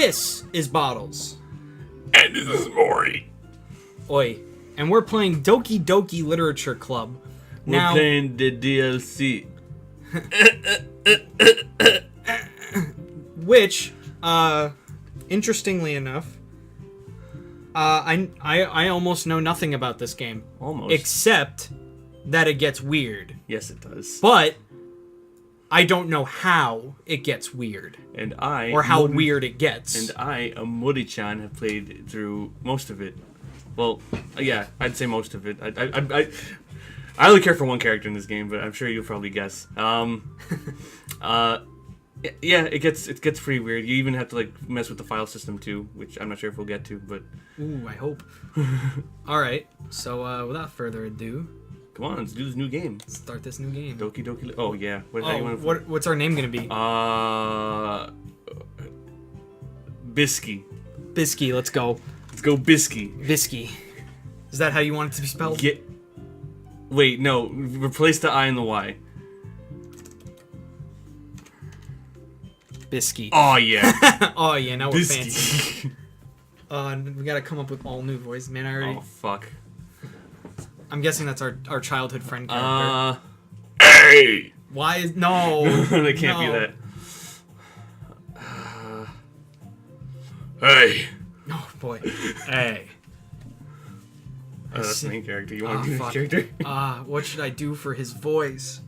This is Bottles. And this is Mori. Oi. And we're playing Doki Doki Literature Club. We're playing the DLC. Which, interestingly enough, I almost know nothing about this game. Almost. Except that it gets weird. Yes, it does. But I don't know how it gets weird. And I... Or how weird it gets. And I, a Mori-chan, have played through most of it. Well, yeah, I'd say most of it. I only care for one character in this game, but I'm sure you'll probably guess. Yeah, it gets pretty weird. You even have to like mess with the file system too, which I'm not sure if we'll get to, but... Ooh, I hope. Alright, so without further ado... Come on, let's do this new game. Let's start this new game. Doki Doki... Oh, yeah. What's our name gonna be? Byski. Byski, let's go. Let's go Byski. Byski. Is that how you want it to be spelled? Wait, no. Replace the I and the Y. Bisky. Oh, yeah. Oh, yeah, now we're Byski. fancy. We gotta come up with all new voices. Man, I already... Oh, fuck. I'm guessing that's our childhood friend character. Hey! Why is... No! They can't be that. Hey! Oh, boy. Hey. That's the main character. You want to do the character? What should I do for his voice?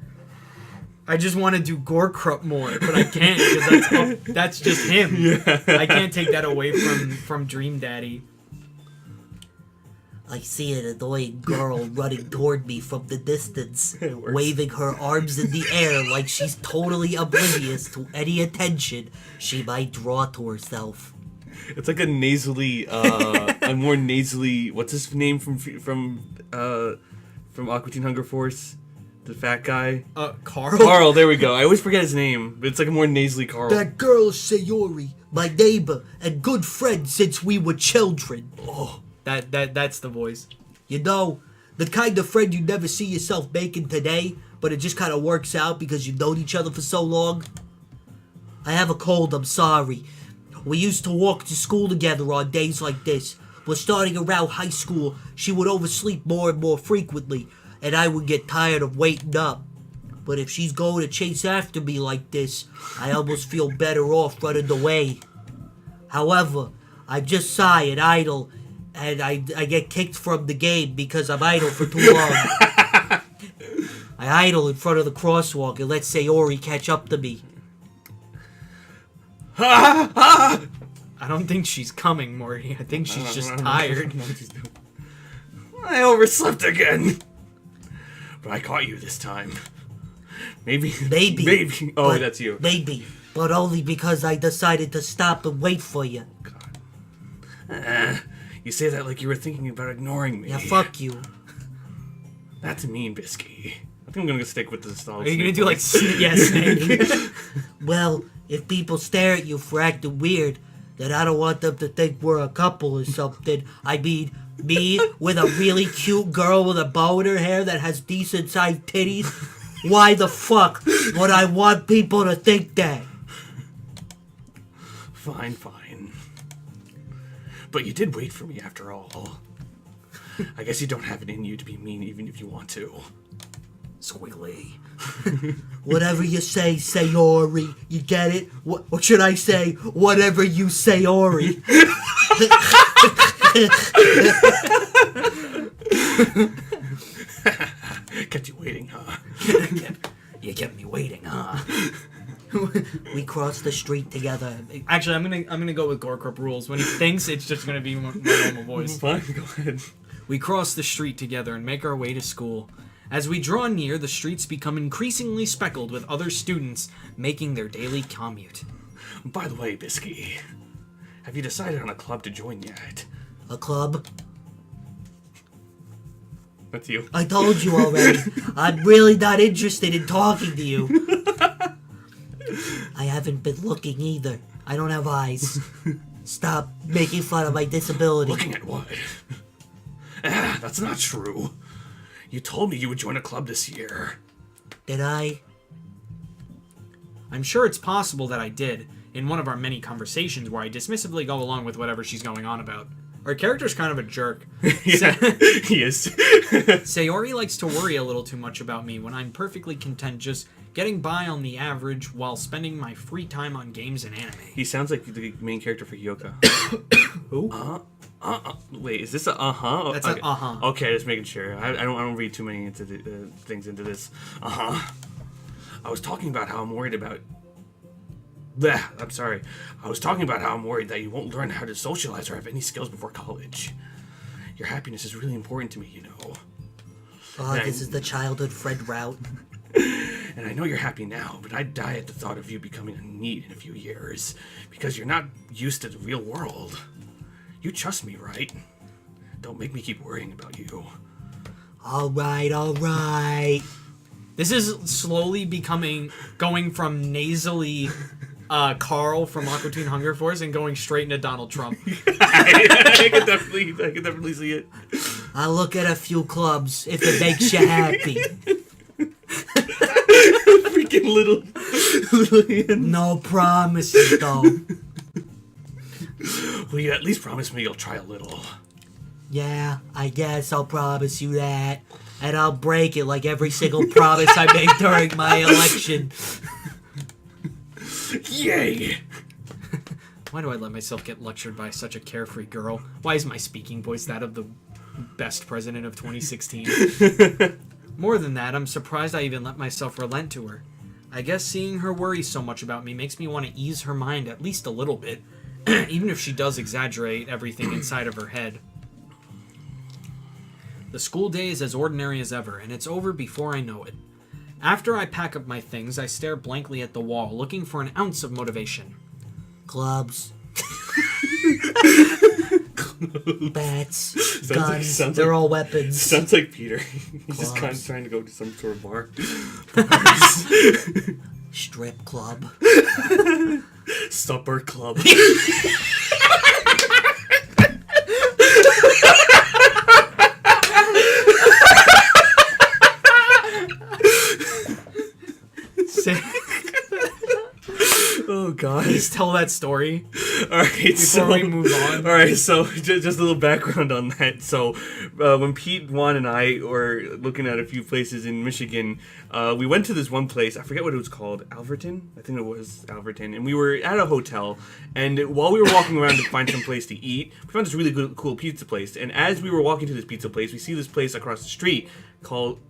I just want to do Gorkrupt more, but I can't because that's just him. Yeah. I can't take that away from Dream Daddy. I see an annoying girl running toward me from the distance, waving her arms in the air like she's totally oblivious to any attention she might draw to herself. It's like a nasally, a more nasally. What's his name from Aqua Teen Hunger Force? The fat guy. Carl. Carl. There we go. I always forget his name, but it's like a more nasally Carl. That girl Sayori, my neighbor and good friend since we were children. Oh, that's the voice. You know, the kind of friend you never see yourself making today, but it just kind of works out because you've known each other for so long. I have a cold. I'm sorry. We used to walk to school together on days like this, but starting around high school, she would oversleep more and more frequently, and I would get tired of waiting up. But if she's going to chase after me like this, I almost feel better off running away. However, I just sigh and idle, and I get kicked from the game because I'm idle for too long. I idle in front of the crosswalk and let Sayori catch up to me. I don't think she's coming, Mori. I think she's just tired. I overslept again. But I caught you this time. Maybe. Oh, that's you. Maybe, but only because I decided to stop and wait for you. God. You say that like you were thinking about ignoring me. Yeah, fuck you. That's mean, Byski. I think I'm gonna stick with the style. Are you gonna do like Snake? Well, if people stare at you for acting weird, then I don't want them to think we're a couple or something. I mean, me with a really cute girl with a bow in her hair that has decent sized titties. Why the fuck would I want people to think that? Fine. But you did wait for me after all. I guess you don't have it in you to be mean even if you want to. Squiggly. Whatever you say, Sayori. You get it? What should I say? Whatever you Sayori. Kept you waiting, huh? You kept me waiting, huh? We crossed the street together. Actually, I'm gonna go with Gorkrupt rules. When he thinks, it's just gonna be my normal voice. Fine, go ahead. We cross the street together and make our way to school. As we draw near, the streets become increasingly speckled with other students making their daily commute. By the way, Byski, have you decided on a club to join yet? A club? That's you. I told you already. I'm really not interested in talking to you. I haven't been looking either. I don't have eyes. Stop making fun of my disability. Looking at what? That's not true. You told me you would join a club this year. Did I? I'm sure it's possible that I did. in one of our many conversations where I dismissively go along with whatever she's going on about. Our character's kind of a jerk. Yeah, he is. Sayori likes to worry a little too much about me when I'm perfectly content just getting by on the average while spending my free time on games and anime. He sounds like the main character for Yoka. Who? Wait, is this a uh-huh? That's okay. an uh-huh. Okay, just making sure. I don't read too many into the, things into this. Uh-huh. I was talking about how I'm worried about... Bleh, I'm sorry. I was talking about how I'm worried that you won't learn how to socialize or have any skills before college. Your happiness is really important to me, you know. Oh, this is the childhood friend route. And I know you're happy now, but I'd die at the thought of you becoming a NEET in a few years, because you're not used to the real world. You trust me, right? Don't make me keep worrying about you. Alright. This is slowly going from nasally Carl from Aqua Teen Hunger Force and going straight into Donald Trump. I can definitely see it. I'll look at a few clubs if it makes you happy. Freaking little No promises, though. Will you at least promise me you'll try a little? Yeah, I guess I'll promise you that. And I'll break it like every single promise I make during my election. Yay! Why do I let myself get lectured by such a carefree girl? Why is my speaking voice that of the best president of 2016? More than that, I'm surprised I even let myself relent to her. I guess seeing her worry so much about me makes me want to ease her mind at least a little bit, even if she does exaggerate everything inside of her head. The school day is as ordinary as ever, and it's over before I know it. After I pack up my things, I stare blankly at the wall, looking for an ounce of motivation. Clubs. Bats. Sounds Guns. like- They're all weapons. Sounds like Peter. He's just kind of trying to go to some sort of bar. Strip club. Supper club. Oh god. Please tell that story. Alright, Before we move on. Alright, so just a little background on that. So, when Pete, Juan, and I were looking at a few places in Michigan, we went to this one place, I forget what it was called, Alverton? I think it was Alverton. And we were at a hotel, and while we were walking around to find some place to eat, we found this really good, cool pizza place. And as we were walking to this pizza place, we see this place across the street called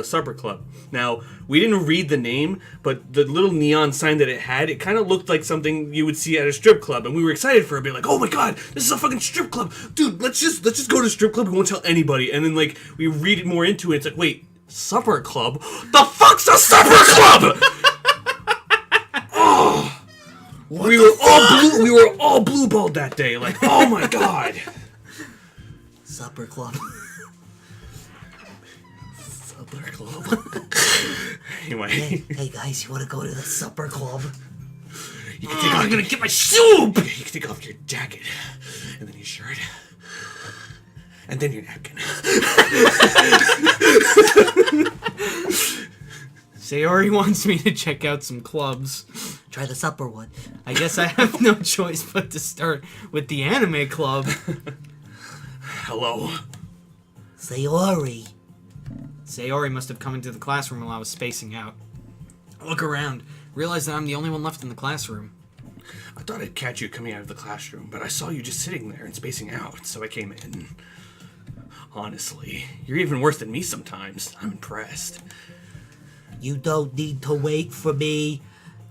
Supper Club. Now, we didn't read the name, but the little neon sign that it had, it kind of looked like something you would see at a strip club, and we were excited for a bit, like, oh my god, this is a fucking strip club, dude, let's just go to a strip club, we won't tell anybody. And then, like, we read it more into it, it's like, wait, Supper Club? The fuck's a Supper Club? Oh, we were all blue-balled that day, like, oh my god. Supper club. Supper Club. Anyway. Hey guys, you want to go to the supper club? You can take off, I'm gonna get my soup! You can take off your jacket, and then your shirt, and then your napkin. Sayori wants me to check out some clubs. Try the supper one. I guess I have no choice but to start with the anime club. Hello. Sayori. Sayori must have come into the classroom while I was spacing out. I look around, realize that I'm the only one left in the classroom. I thought I'd catch you coming out of the classroom, but I saw you just sitting there and spacing out, so I came in. Honestly, you're even worse than me sometimes. I'm impressed. You don't need to wait for me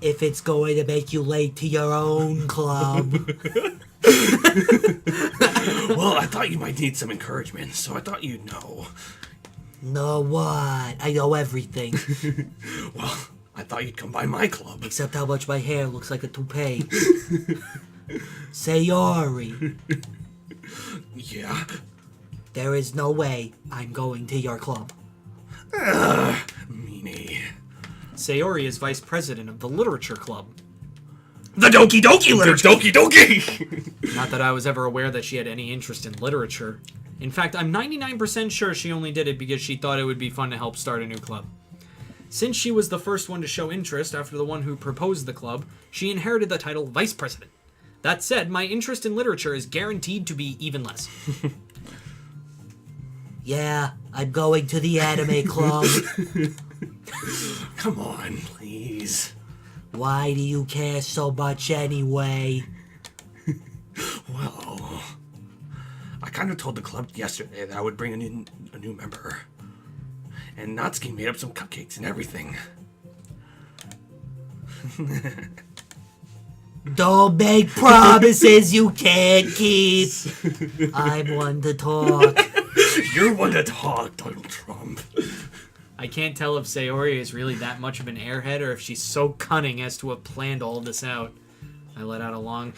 if it's going to make you late to your own club. Well, I thought you might need some encouragement, so I thought you'd know. Know what? I know everything. Well, I thought you'd come by my club. Except how much my hair looks like a toupee. Sayori. Yeah? There is no way I'm going to your club. Meanie. Sayori is vice president of the Literature Club. The Doki Doki Literature Doki Doki! Not that I was ever aware that she had any interest in literature. In fact, I'm 99% sure she only did it because she thought it would be fun to help start a new club. Since she was the first one to show interest after the one who proposed the club, she inherited the title vice president. That said, my interest in literature is guaranteed to be even less. Yeah, I'm going to the anime club. Come on, please. Why do you care so much anyway? Well, I kind of told the club yesterday that I would bring a new member. And Natsuki made up some cupcakes and everything. Don't make promises you can't keep. I'm one to talk. You're one to talk, Donald Trump. I can't tell if Sayori is really that much of an airhead or if she's so cunning as to have planned all this out. I let out a long...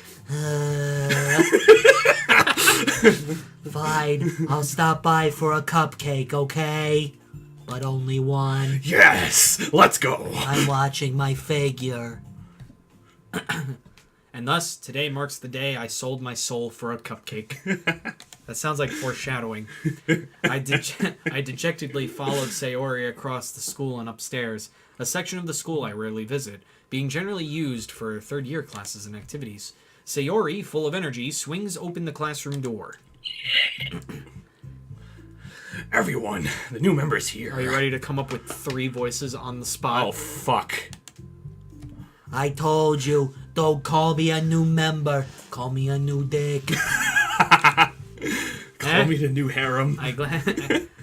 Fine, I'll stop by for a cupcake, okay? But only one. Yes! Let's go! I'm watching my figure. And thus, today marks the day I sold my soul for a cupcake. That sounds like foreshadowing. I dejectedly followed Sayori across the school and upstairs, a section of the school I rarely visit, being generally used for third-year classes and activities. Sayori, full of energy, swings open the classroom door. Everyone, the new member's here. Are you ready to come up with 3 voices on the spot? Oh, fuck. I told you, don't call me a new member. Call me a new dick. Call me the new harem.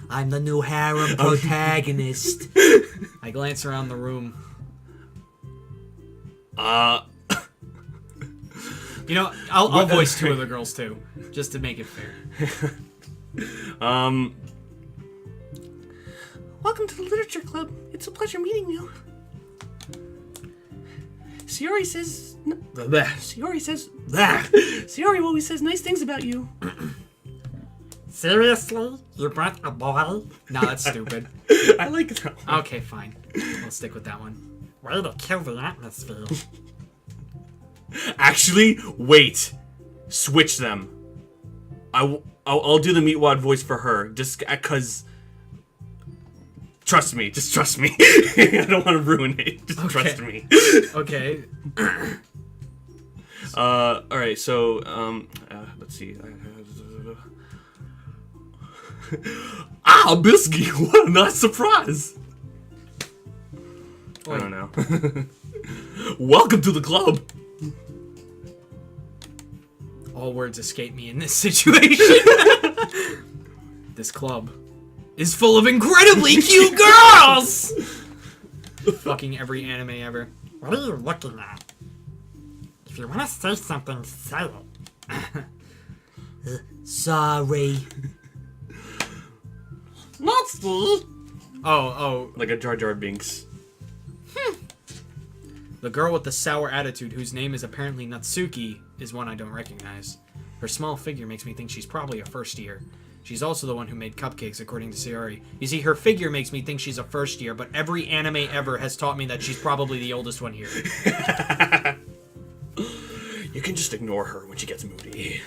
I'm the new harem protagonist. I glance around the room. You know, I'll voice 2 of the girls too, just to make it fair. Welcome to the Literature Club. It's a pleasure meeting you. Sayori says... Sayori always says nice things about you. Seriously? You brought a boy? No, that's stupid. I like that one. Okay, fine. We'll stick with that one. Way to kill the atmosphere. Actually, wait. Switch them. I'll do the Meatwad voice for her, just because... Trust me. Just trust me. I don't want to ruin it. Just trust me. Okay. Alright, so, let's see. Byski! What a nice surprise! I don't know. Welcome to the club! All words escape me in this situation. This club is full of incredibly cute girls! Fucking every anime ever. What are you looking at? If you want to say something, say it. Sorry. Natsuki! Oh. Like a Jar Jar Binks. The girl with the sour attitude, whose name is apparently Natsuki, is one I don't recognize. Her small figure makes me think she's probably a first year. She's also the one who made cupcakes, according to Sayori. You see, her figure makes me think she's a first year, but every anime ever has taught me that she's probably the oldest one here. You can just ignore her when she gets moody.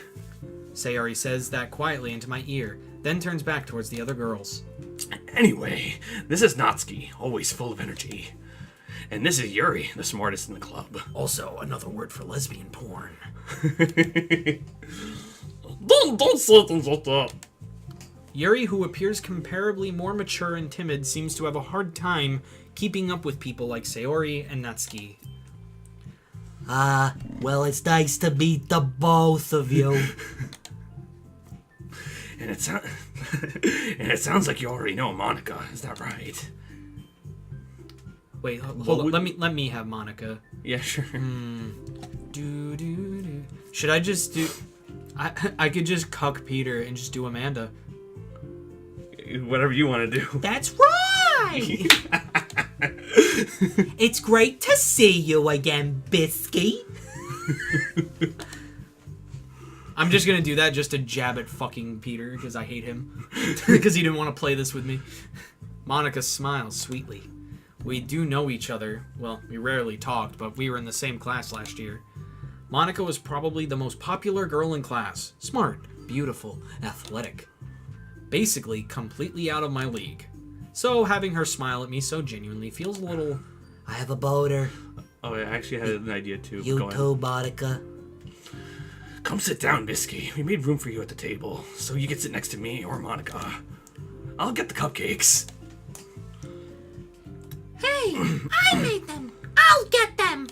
Sayori says that quietly into my ear, then turns back towards the other girls. Anyway, this is Natsuki, always full of energy. And this is Yuri, the smartest in the club. Also, another word for lesbian porn. Don't say things like that. Yuri, who appears comparably more mature and timid, seems to have a hard time keeping up with people like Sayori and Natsuki. Well, it's nice to meet the both of you. And it sounds like you already know Monica, is that right? Wait, hold on. Let me have Monica. Yeah, sure. Should I just do... I could just cuck Peter and just do Amanda. Whatever you want to do. That's right! It's great to see you again, Byski. I'm just gonna do that just to jab at fucking Peter, because I hate him. Because he didn't want to play this with me. Monica smiles sweetly. We do know each other. Well, we rarely talked, but we were in the same class last year. Monica was probably the most popular girl in class. Smart, beautiful, athletic. Basically, completely out of my league. So having her smile at me so genuinely feels a little... I have a boner. Oh, I actually had an idea too. You Go ahead. too, Monica. Come sit down, Byski. We made room for you at the table, so you can sit next to me or Monica. I'll get the cupcakes. Hey, I made them. I'll get them.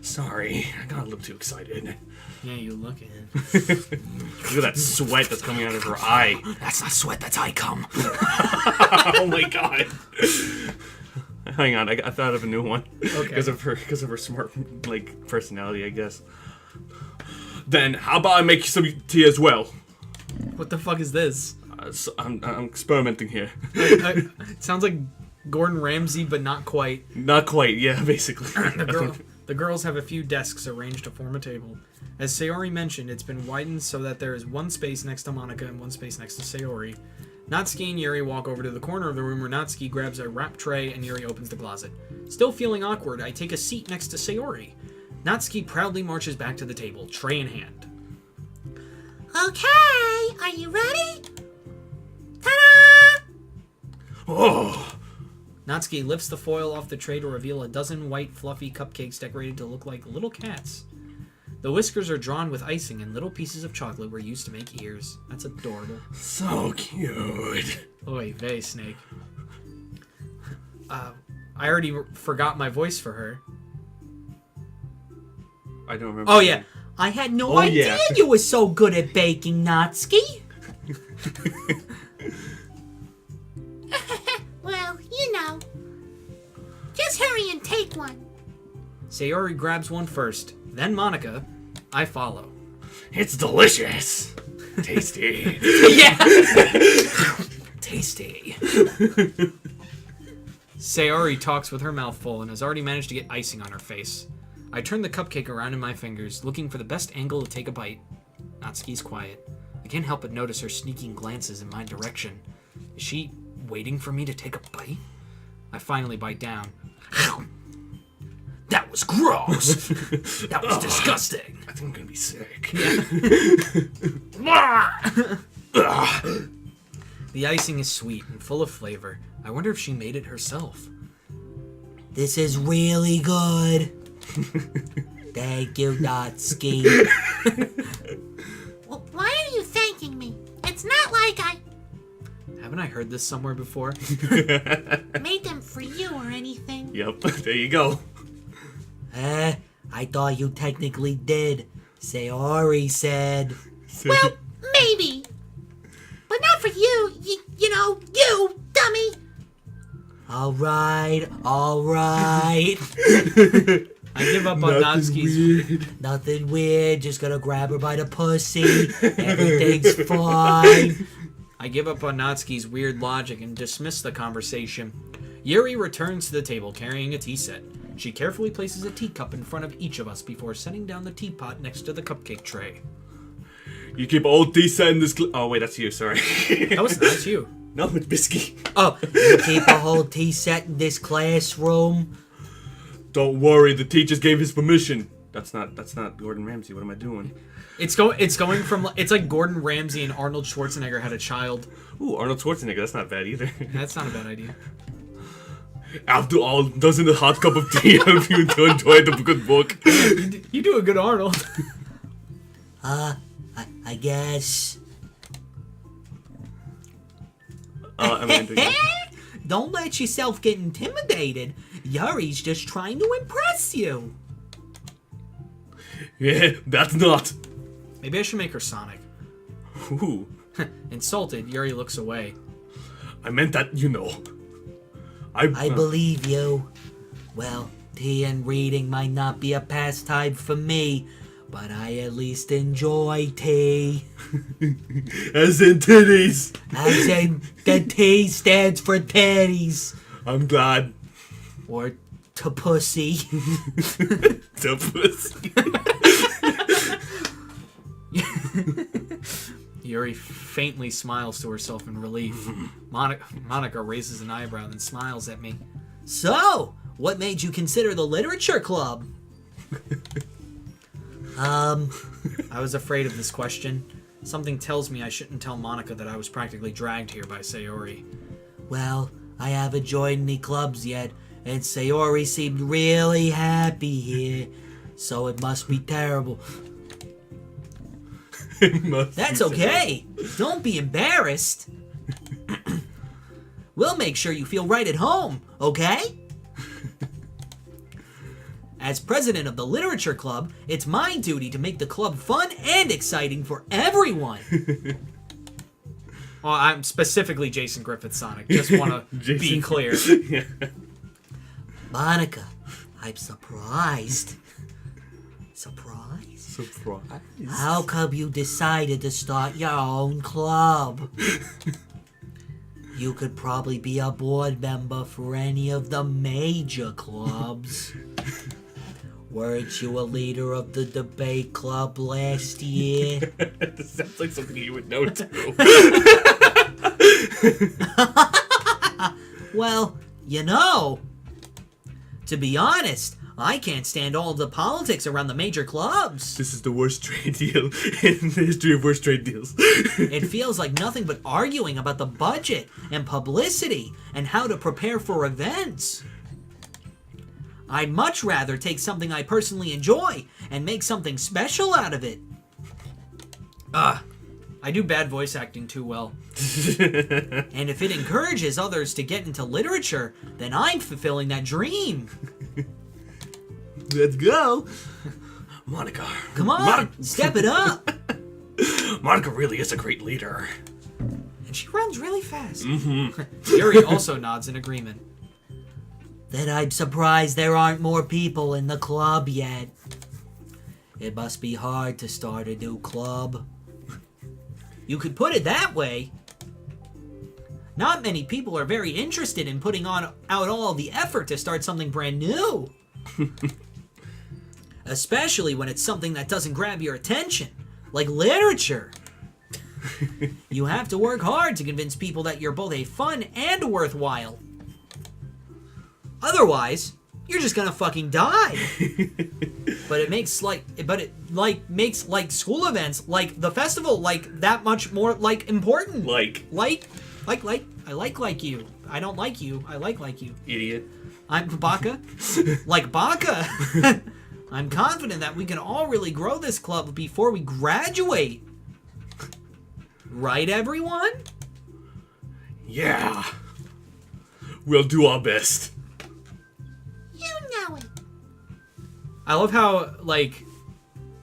Sorry, I got a little too excited. Yeah, you look it. Look at that sweat that's coming out of her eye. That's not sweat, that's eye cum. Oh my god. Hang on, I thought of a new one. Okay. Because of her smart personality, I guess. Then how about I make you some tea as well? What the fuck is this? So I'm experimenting here. It sounds like Gordon Ramsay, but not quite. Not quite, yeah, basically. The girls have a few desks arranged to form a table. As Sayori mentioned, it's been widened so that there is one space next to Monica and one space next to Sayori. Natsuki and Yuri walk over to the corner of the room where Natsuki grabs a wrap tray and Yuri opens the closet. Still feeling awkward, I take a seat next to Sayori. Natsuki proudly marches back to the table, tray in hand. Okay, are you ready? Ta-da! Oh, Natsuki lifts the foil off the tray to reveal a dozen white, fluffy cupcakes decorated to look like little cats. The whiskers are drawn with icing, and little pieces of chocolate were used to make ears. That's adorable. so cute. Oy vey, Snake. I already forgot my voice for her. I don't remember. Oh, yeah. I had no Oh, idea yeah. you were so good at baking, Natsuki. Well, you know. Just hurry and take one. Sayori grabs one first, then Monica. I follow. It's delicious. Tasty. Yeah! Tasty. Sayori talks with her mouth full and has already managed to get icing on her face. I turn the cupcake around in my fingers, looking for the best angle to take a bite. Natsuki's quiet. I can't help but notice her sneaking glances in my direction. Is she waiting for me to take a bite? I finally bite down. That was gross. That was disgusting. I think I'm gonna be sick. The icing is sweet and full of flavor. I wonder if she made it herself. This is really good. Thank you, Natsuki. Well, why are you thanking me? It's not like I Haven't I heard this somewhere before? made them for you or anything. Yep, there you go. I thought you technically did. Sayori said. Well, maybe. But not for you. You know, you dummy. All right. I give up on Natsuki's... Nothing weird. Just gonna grab her by the pussy. Everything's fine. I give up on Natsuki's weird logic and dismiss the conversation. Yuri returns to the table carrying a tea set. She carefully places a teacup in front of each of us before setting down the teapot next to the cupcake tray. You keep all decent in this. Oh wait, that's you. Sorry. That's you. No, it's Byski. Oh, you keep a whole tea set in this classroom? Don't worry, the teachers gave his permission. That's not Gordon Ramsay. What am I doing? It's going from... It's like Gordon Ramsay and Arnold Schwarzenegger had a child. Ooh, Arnold Schwarzenegger. That's not bad either. That's not a bad idea. After all, doesn't a hot cup of tea help you to enjoy the good book? You do a good Arnold. I guess. Amanda. Don't let yourself get intimidated. Yuri's just trying to impress you. Yeah, that's not. Maybe I should make her Sonic. Ooh, Insulted, Yuri looks away. I meant that, you know. I believe you. Well, tea and reading might not be a pastime for me, but I at least enjoy tea. As in titties. As in, the T stands for titties. I'm glad. Or to pussy. The pussy. Yuri faintly smiles to herself in relief. Monica raises an eyebrow then smiles at me. So, what made you consider the literature club? I was afraid of this question. Something tells me I shouldn't tell Monica that I was practically dragged here by Sayori. Well, I haven't joined any clubs yet, and Sayori seemed really happy here, so it must be terrible. That's okay. Don't be embarrassed. We'll make sure you feel right at home, okay? As president of the Literature Club, it's my duty to make the club fun and exciting for everyone. Well, I'm specifically Jason Griffith Sonic. Just want to be clear. Yeah. Monica, I'm surprised. Surprised? Surprise. How come you decided to start your own club? You could probably be a board member for any of the major clubs. Weren't you a leader of the debate club last year? This sounds like something you would know too. Well, you know, to be honest, I can't stand all of the politics around the major clubs. This is the worst trade deal in the history of worst trade deals. It feels like nothing but arguing about the budget and publicity and how to prepare for events. I'd much rather take something I personally enjoy and make something special out of it. I do bad voice acting too well. And if it encourages others to get into literature, then I'm fulfilling that dream. Let's go. Monica. Come on, step it up. Monica really is a great leader. And she runs really fast. Yuri also nods in agreement. Then I'm surprised there aren't more people in the club yet. It must be hard to start a new club. You could put it that way. Not many people are very interested in putting out all the effort to start something brand new. Especially when it's something that doesn't grab your attention, like literature. You have to work hard to convince people that you're both a fun and worthwhile. Otherwise, you're just gonna fucking die. But it makes makes school events, like the festival, like that much more important. I like you. I don't like you. I like you. Idiot. I'm Baka. Like Baka. I'm confident that we can all really grow this club before we graduate. Right, everyone? Yeah. We'll do our best. You know it. I love how, like,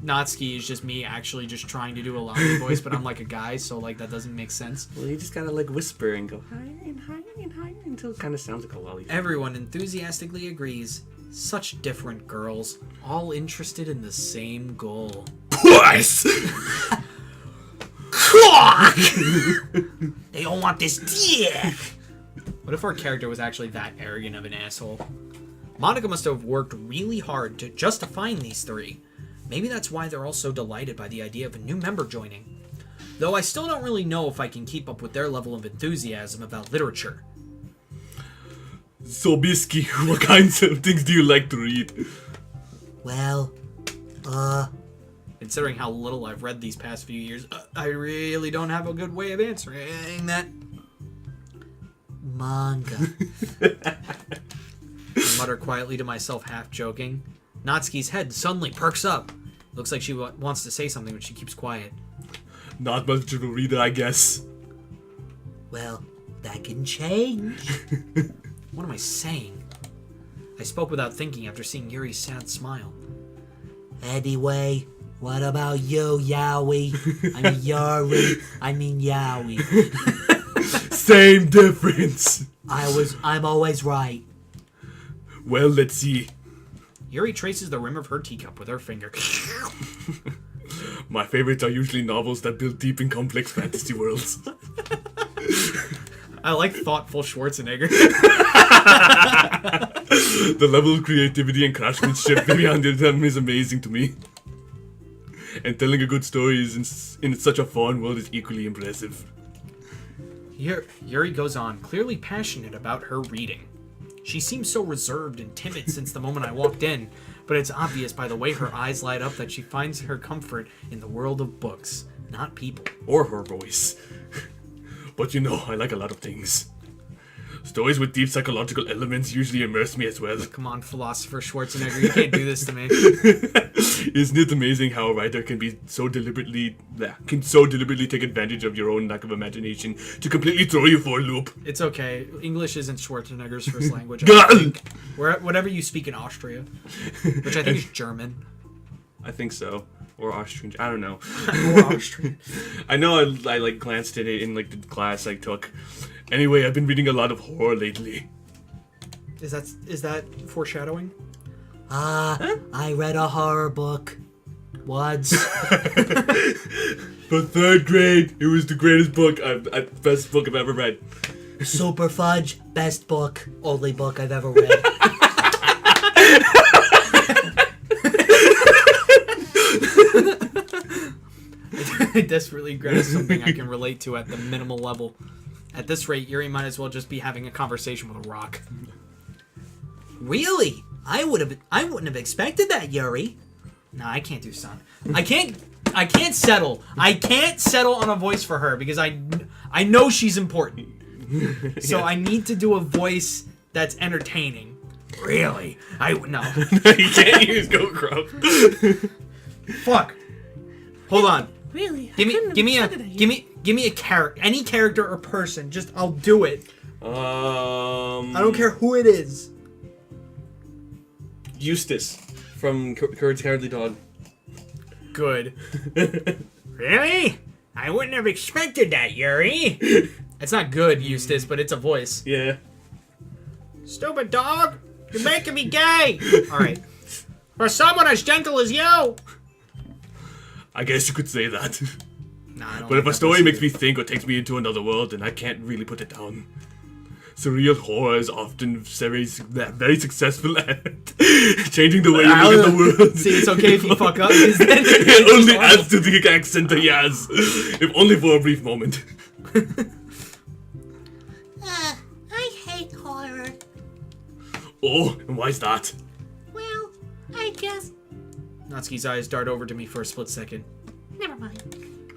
Natsuki is just me actually just trying to do a loud voice, but I'm like a guy, so, like, that doesn't make sense. Well, you just gotta, like, whisper and go higher and higher and higher until it kind of sounds like a lollipop. Everyone enthusiastically agrees. Such different girls, all interested in the same goal. Puss! They all want this dick. What if our character was actually that arrogant of an asshole? Monica must have worked really hard just to find these three. Maybe that's why they're all so delighted by the idea of a new member joining. Though I still don't really know if I can keep up with their level of enthusiasm about literature. So, Byski, what kinds of things do you like to read? Well, Considering how little I've read these past few years, I really don't have a good way of answering that. manga. I mutter quietly to myself, half joking. Natsuki's head suddenly perks up. Looks like she wants to say something, but she keeps quiet. Not much of a reader, I guess. Well, that can change. What am I saying? I spoke without thinking after seeing Yuri's sad smile. Anyway, what about you, Yowie? I mean Yuri. I mean Yowie. Same difference. I'm always right. Well, let's see. Yuri traces the rim of her teacup with her finger. My favorites are usually novels that build deep and complex fantasy worlds. I like thoughtful Schwarzenegger. The level of creativity and craftsmanship behind them is amazing to me. And telling a good story in such a foreign world is equally impressive. Yuri goes on, clearly passionate about her reading. She seems so reserved and timid since the moment I walked in, but it's obvious by the way her eyes light up that she finds her comfort in the world of books, not people. Or her voice. But you know, I like a lot of things. Stories with deep psychological elements usually immerse me as well. Come on, philosopher Schwarzenegger, you can't do this to me. Isn't it amazing how a writer can so deliberately take advantage of your own lack of imagination to completely throw you for a loop? It's okay. English isn't Schwarzenegger's first language. I think. Whatever you speak in Austria, which I think is German. I think so. Or Austrian. I don't know. Or Austrian. I know I like glanced at it in like the class I took. Anyway, I've been reading a lot of horror lately. Is that foreshadowing? I read a horror book once. For 3rd grade, it was the greatest book, best book I've ever read. Super Fudge, best book, only book I've ever read. I desperately grasp something I can relate to at the minimal level. At this rate, Yuri might as well just be having a conversation with a rock. Really? I wouldn't have expected that, Yuri. No, I can't do son. I can't settle. I can't settle on a voice for her because I know she's important. So I need to do a voice that's entertaining. Really? No. You can't use Go Grub. Fuck. Hold on. Really? Give me a character, any character or person. Just I'll do it. I I don't care who it is. Eustace from Courage the Cowardly Dog. Good. Really? I wouldn't have expected that, Yuri. It's not good, Eustace, but it's a voice. Yeah. Stupid dog! You're making me gay! Alright. For someone as gentle as you! I guess you could say that. Nah, I don't But like if a that story voice makes either. me think or takes me into another world, then I can't really put it down. Surreal horror is often very successful at changing the way you look at the world. See, it's okay if you fuck up, because then It only adds to the accent he has, if only for a brief moment. I hate horror. Oh, and why's that? Well, I guess. Natsuki's eyes dart over to me for a split second. Never mind.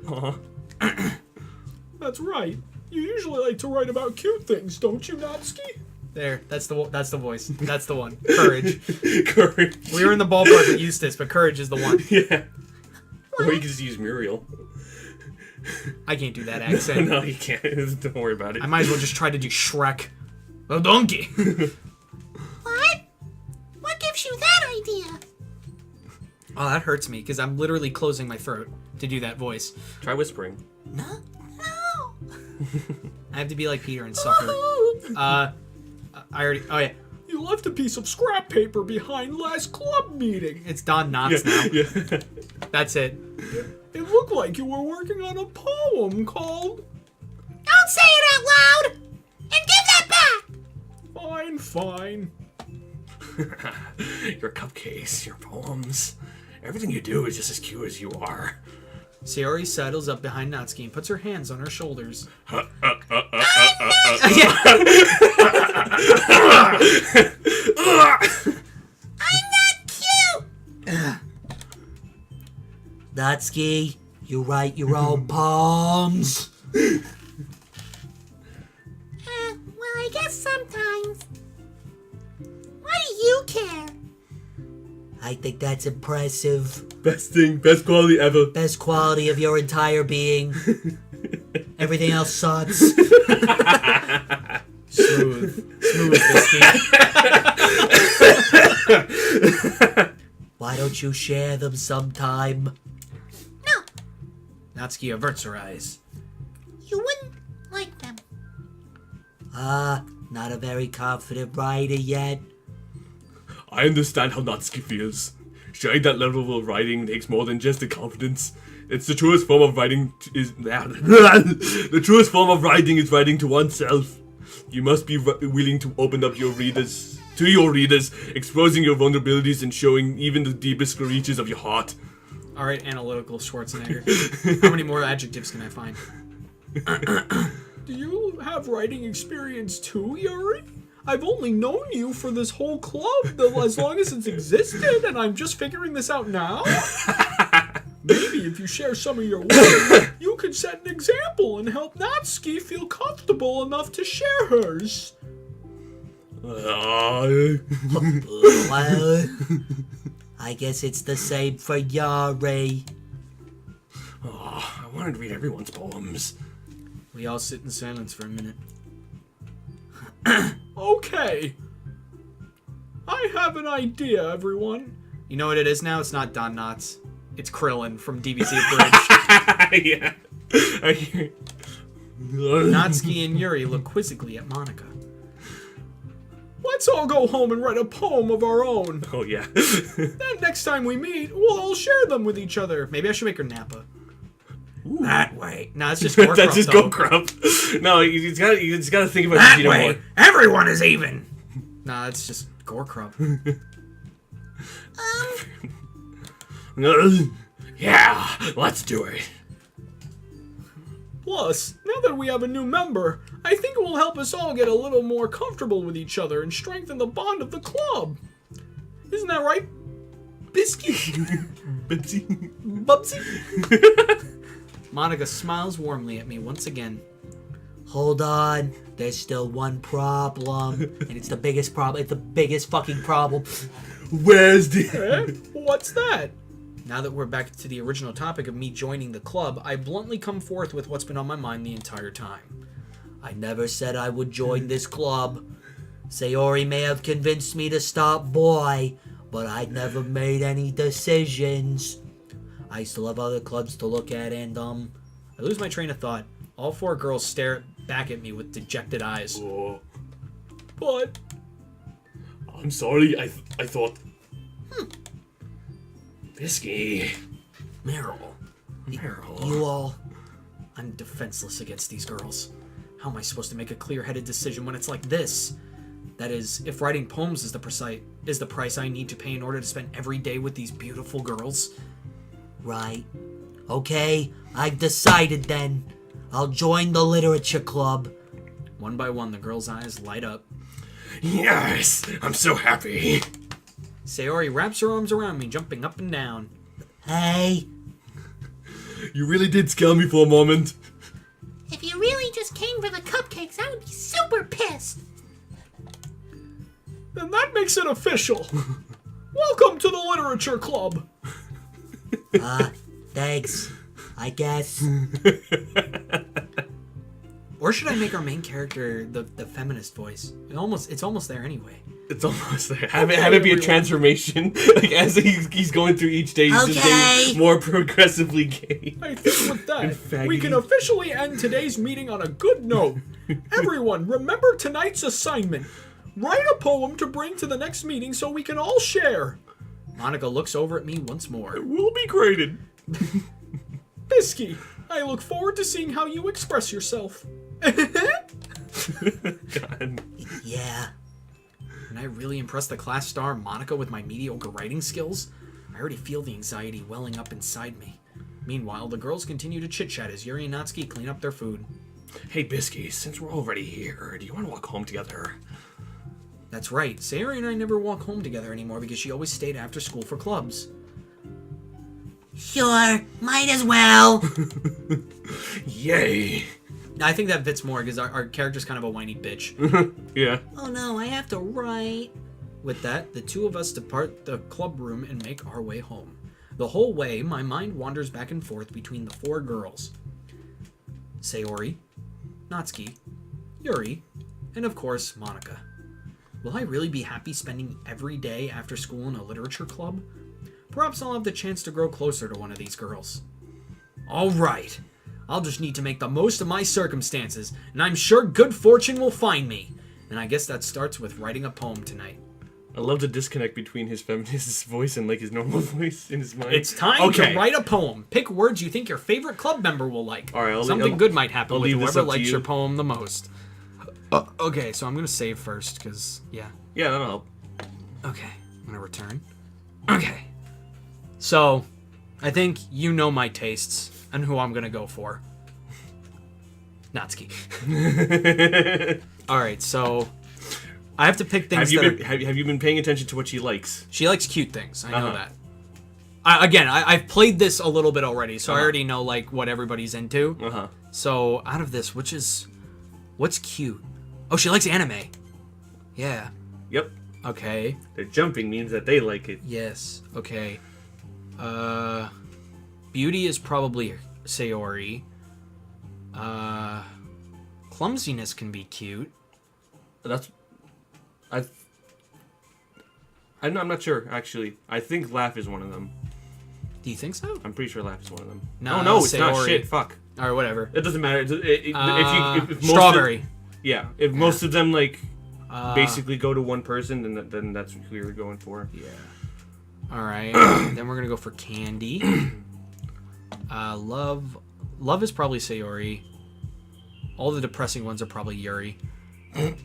Huh? That's right. You usually like to write about cute things, don't you, Natsuki? There, that's the voice. That's the one. Courage. Courage. We were in the ballpark with Eustace, but Courage is the one. Yeah. Or you could just use Muriel. I can't do that accent. No, you can't. Don't worry about it. I might as well just try to do Shrek. A donkey. What? What gives you that idea? Oh, that hurts me, because I'm literally closing my throat to do that voice. Try whispering. No. I have to be like Peter and suffer. I already... Oh, yeah. You left a piece of scrap paper behind last club meeting. It's Don Knotts now. Yeah. That's it. It looked like you were working on a poem called... Don't say it out loud! And give that back! Fine. Your cupcakes, your poems. Everything you do is just as cute as you are. Sayori sidles up behind Natsuki and puts her hands on her shoulders. I'm not cute! Natsuki, you write your own poems. Well, I guess sometimes. Why do you care? I think that's impressive. Best quality ever. Best quality of your entire being. Everything else sucks. Smooth, Byski. Why don't you share them sometime? No, Natsuki averts her eyes. you wouldn't like them. Not a very confident writer yet. I understand how Natsuki feels. Sharing that level of writing takes more than just the confidence. It's the truest form of writing the truest form of writing is writing to oneself. You must be willing to open up your readers, exposing your vulnerabilities and showing even the deepest reaches of your heart. All right, analytical Schwarzenegger. How many more adjectives can I find? Do you have writing experience too, Yuri? I've only known you for this whole club as long as it's existed, and I'm just figuring this out now? Maybe if you share some of your work, you could set an example and help Natsuki feel comfortable enough to share hers. Well, I guess it's the same for Yuri. Oh, I wanted to read everyone's poems. We all sit in silence for a minute. Okay. I have an idea, everyone. You know what it is now? It's not Don Knotts. It's Krillin from DBZ Abridged. Yeah. I hear. Natsuki and Yuri look quizzically at Monica. Let's all go home and write a poem of our own. Oh, yeah. Then next time we meet, we'll all share them with each other. Maybe I should make her Nappa. Ooh. That way. Nah, it's just Gorkrump. That's just Gorkrump. No, you just gotta think about That Vegeta way. more. Everyone is even. Nah, it's just Gorkrump. Yeah, let's do it. Plus, now that we have a new member, I think it will help us all get a little more comfortable with each other and strengthen the bond of the club. Isn't that right, Byski? Bubsy? Monica smiles warmly at me once again. Hold on. There's still one problem. And it's the biggest problem. It's the biggest fucking problem. Where's the... What's that? Now that we're back to the original topic of me joining the club, I bluntly come forth with what's been on my mind the entire time. I never said I would join this club. Sayori may have convinced me to stop boy, but I never made any decisions. I still have other clubs to look at and, I lose my train of thought. All four girls stare back at me with dejected eyes. Oh, But... I'm sorry, I thought... Byski. Meryl. Meryl. You all... I'm defenseless against these girls. How am I supposed to make a clear-headed decision when it's like this? That is, if writing poems is the price I need to pay in order to spend every day with these beautiful girls. Right. Okay, I've decided then. I'll join the literature club. One by one, the girls' eyes light up. Yes, I'm so happy. Sayori wraps her arms around me, jumping up and down. Hey, You really did scare me for a moment. If you really just came for the cupcakes, I would be super pissed. Then that makes it official. Welcome to the literature club. thanks. I guess. Or should I make our main character the feminist voice? It's almost there anyway. It's almost there. Have it be a transformation. Like, as he's going through each day, he's just getting more progressively gay. I think with that, we can officially end today's meeting on a good note. Everyone, remember tonight's assignment. Write a poem to bring to the next meeting so we can all share. Monica looks over at me once more. Will be graded. Byski, I look forward to seeing how you express yourself. God. Yeah. Can I really impress the class star Monica with my mediocre writing skills? I already feel the anxiety welling up inside me. Meanwhile, the girls continue to chit-chat as Yuri and Natsuki clean up their food. Hey, Byski, since we're already here, do you want to walk home together? That's right, Sayori and I never walk home together anymore because she always stayed after school for clubs. Sure, might as well. Yay! I think that fits more because our character's kind of a whiny bitch. Yeah. Oh no, I have to write. With that, the two of us depart the club room and make our way home. The whole way, my mind wanders back and forth between the four girls. Sayori, Natsuki, Yuri, and of course, Monica. Will I really be happy spending every day after school in a literature club? Perhaps I'll have the chance to grow closer to one of these girls. Alright, I'll just need to make the most of my circumstances, and I'm sure good fortune will find me. And I guess that starts with writing a poem tonight. I love the disconnect between his feminist voice and like his normal voice in his mind. It's time to write a poem. Pick words you think your favorite club member will like. All right, Something good might happen I'll with leave this whoever up to likes you. your poem the most. Okay, so I'm going to save first, because, yeah. Yeah, that'll help. Okay, I'm going to return. Okay. So, I think you know my tastes and who I'm going to go for. Natsuki. Alright, so I have to pick things Have you been paying attention to what she likes? She likes cute things. I know that. I've played this a little bit already, so I already know like what everybody's into. So out of this, what's cute? Oh, she likes anime. Yeah. Yep. Okay. They're jumping means that they like it. Yes. Okay. Beauty is probably Sayori. Clumsiness can be cute. That's... I'm not sure, actually. I think Laugh is one of them. Do you think so? I'm pretty sure Laugh is one of them. No, No, it's not. Sayori. Shit, fuck. Or whatever. It doesn't matter. If most Strawberry. If most of them, like, basically go to one person, then that's who we were going for. Yeah. All right. Then we're gonna go for Candy. Love is probably Sayori. All the depressing ones are probably Yuri. That's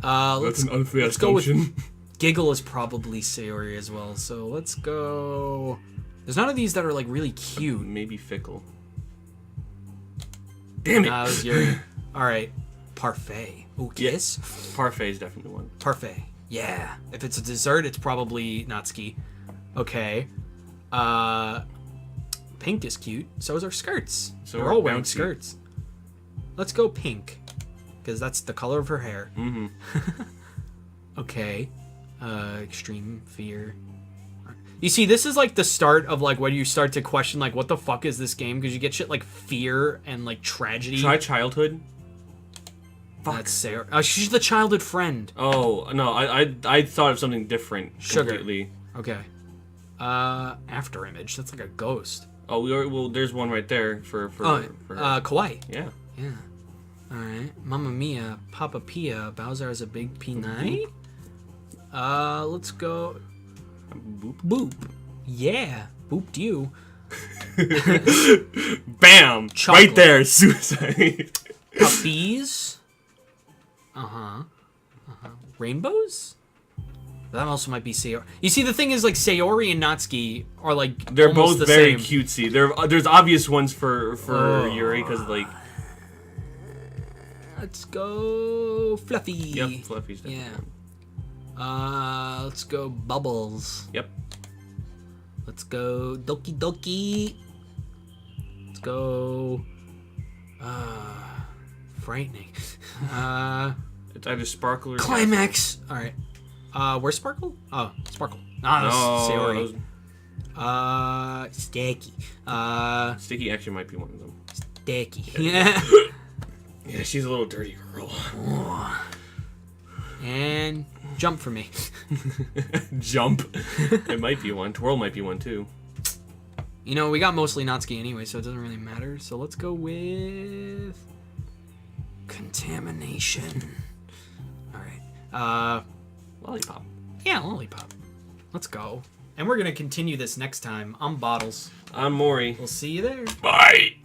Let's an unfair go with assumption. Giggle is probably Sayori as well. So let's go. There's none of these that are like really cute. Maybe Fickle. Damn it! That was Yuri. All right. Parfait. Ooh, Kiss. Parfait is definitely one. Parfait. Yeah. If it's a dessert, it's probably Natsuki. Okay. Pink is cute. So is our skirts. So we're we're all wearing bouncy. skirts. Let's go pink. Because that's the color of her hair. Mm-hmm. Okay. Extreme fear. You see, this is like the start of like when you start to question like what the fuck is this game? Because you get shit like fear and like tragedy. Try childhood. That's Sarah. She's the childhood friend. Oh no, I thought of something different. Sugar. Completely. Okay. After image. That's like a ghost. Oh, there's one right there for her. Kawaii. Yeah. Yeah. All right. Mamma Mia, Papa Pia, Bowser has a big P9. Let's go. Boop. Boop. Yeah. Booped you. Bam! Chocolate. Right there, suicide. Puppies. Rainbows? That also might be Sayori. You see, the thing is, like, Sayori and Natsuki are, like, They're almost both the very same. cutesy. There's obvious ones for Yuri because like. Let's go Fluffy. Yep, Fluffy's definitely Yeah. one. Let's go Bubbles. Yep. Let's go Doki Doki. Let's go Frightening. It's either Sparkle or Climax. All right. Where's Sparkle? Oh, Sparkle. That's Sayori. Sticky. Sticky actually might be one of them. Sticky. Yeah. Yeah, she's a little dirty girl. And jump for me. Jump. It might be one. Twirl might be one too. You know, we got mostly Natsuki anyway, so it doesn't really matter. So let's go with Contamination. All right. Lollipop. Yeah, Lollipop. Let's go. And we're gonna continue this next time on Bottles. I'm Maury. We'll see you there. Bye.